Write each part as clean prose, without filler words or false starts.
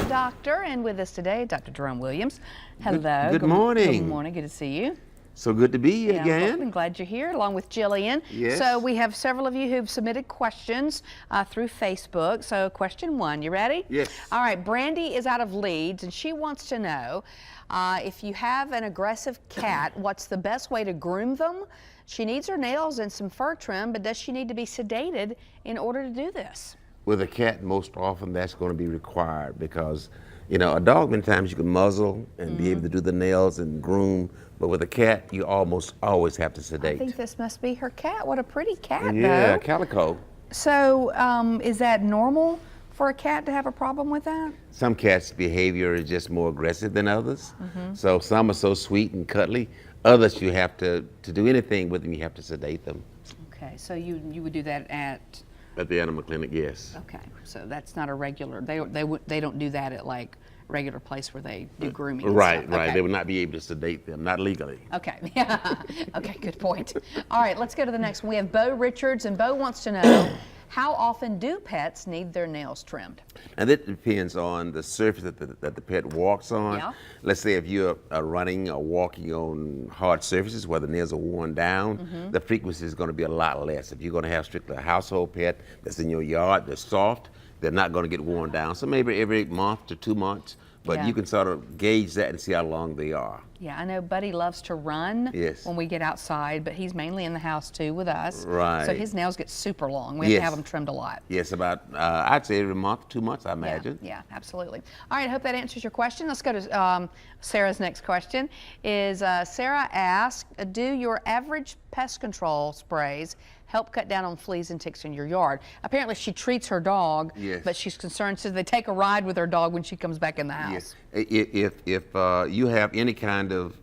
doctor, and with us today, Dr. Jerome Williams. Hello. Good morning. Good morning. Good to see you. So good to be here Well, again. I'm glad you're here, along with Jillian. Yes. So we have several of you who've submitted questions through Facebook. So question one, you ready? Yes. All right, Brandy is out of Leeds, and she wants to know if you have an aggressive cat, what's the best way to groom them? She needs her nails and some fur trim, but does she need to be sedated in order to do this? With a cat, most often that's going to be required because, you know, a dog many times you can muzzle and be able to do the nails and groom, but with a cat, you almost always have to sedate. I think this must be her cat. What a pretty cat, Yeah, though. calico. So is that normal for a cat to have a problem with that? Some cats' behavior is just more aggressive than others. So some are so sweet and cuddly. Others, you have to do anything with them, you have to sedate them. Okay, so you would do that at the animal clinic, yes. Okay, so that's not a regular. They don't do that at like a regular place where they do grooming. And Right, stuff. right. Okay. They would not be able to sedate them, not legally. Okay, yeah. Okay, good point. All right, let's go to the next one. We have Bo Richards, and Bo wants to know, how often do pets need their nails trimmed? And it depends on the surface that the pet walks on. Yeah. Let's say if you're running or walking on hard surfaces where the nails are worn down, the frequency is going to be a lot less. If you're going to have strictly a household pet that's in your yard, they're soft, they're not going to get worn down. So maybe every month to 2 months, but Yeah. you can sort of gauge that and see how long they are. Yeah, I know Buddy loves to run Yes. when we get outside, but he's mainly in the house too with us. Right. So his nails get super long. We have to have them trimmed a lot. Yes, about, I'd say every month, 2 months, I imagine. Yeah, absolutely. All right, I hope that answers your question. Let's go to Sarah's next question. Sarah asked, do your average pest control sprays help cut down on fleas and ticks in your yard? Apparently she treats her dog, Yes. but she's concerned, so they take a ride with her dog when she comes back in the house. Yes. If you have any kind of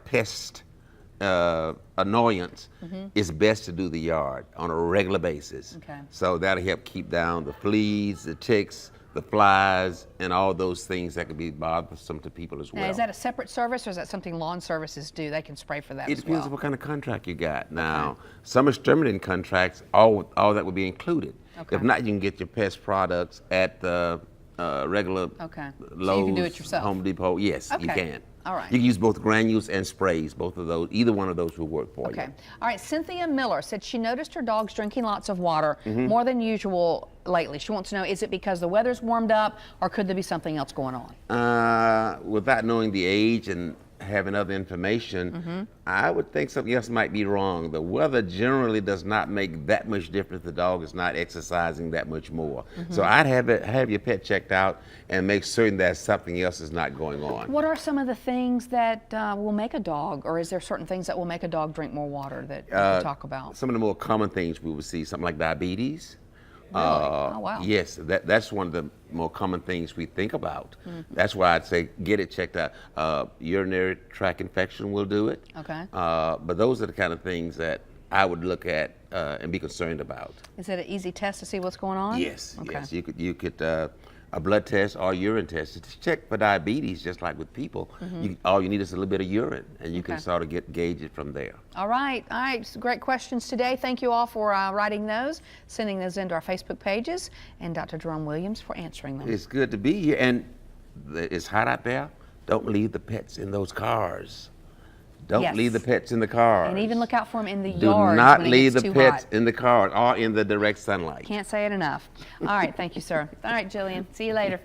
pest annoyance, it's best to do the yard on a regular basis. Okay. So that'll help keep down the fleas, the ticks, the flies, and all those things that can be bothersome to people as well. Now, is that a separate service, or is that something lawn services do? They can spray for that It as depends well. on what kind of contract you got. Now, some exterminating contracts, all that would be included. Okay. If not, you can get your pest products at the regular Okay. Lowe's, So you can do it yourself? Home Depot. Yes, you Okay. can. All right. You can use both granules and sprays, both of those. Either one of those will work for Okay. you. All right. Cynthia Miller said she noticed her dog's drinking lots of water, Mm-hmm. more than usual lately. She wants to know, is it because the weather's warmed up, or could there be something else going on? Without knowing the age and having other information, Mm-hmm. I would think something else might be wrong. The weather generally does not make that much difference. The dog is not exercising that much more. Mm-hmm. So I'd have your pet checked out and make certain that something else is not going on. What are some of the things that will make a dog, or is there certain things that will make a dog drink more water that you can talk about? Some of the more common things we would see, something like diabetes. Really? Oh, wow. Yes, that's one of the more common things we think about. Mm-hmm. That's why I'd say get it checked out. Urinary tract infection will do it. Okay. But those are the kind of things that I would look at and be concerned about. Is it an easy test to see what's going on? Yes, Okay. yes. You could a blood test or urine test to check for diabetes, just like with people. All you need is a little bit of urine, and you can Okay. sort of gauge it from there. All right. All right. Some great questions today. Thank you all for writing those, sending those into our Facebook pages, and Dr. Jerome Williams for answering them. It's good to be here, and it's hot out there. Don't leave the pets in those cars. Don't Yes. leave the pets in the cars. And even look out for them in the Do yard not when it leave gets the too pets hot. in the car or in the direct sunlight. Can't say it enough. All right. Thank you, sir. All right, Jillian. See you later.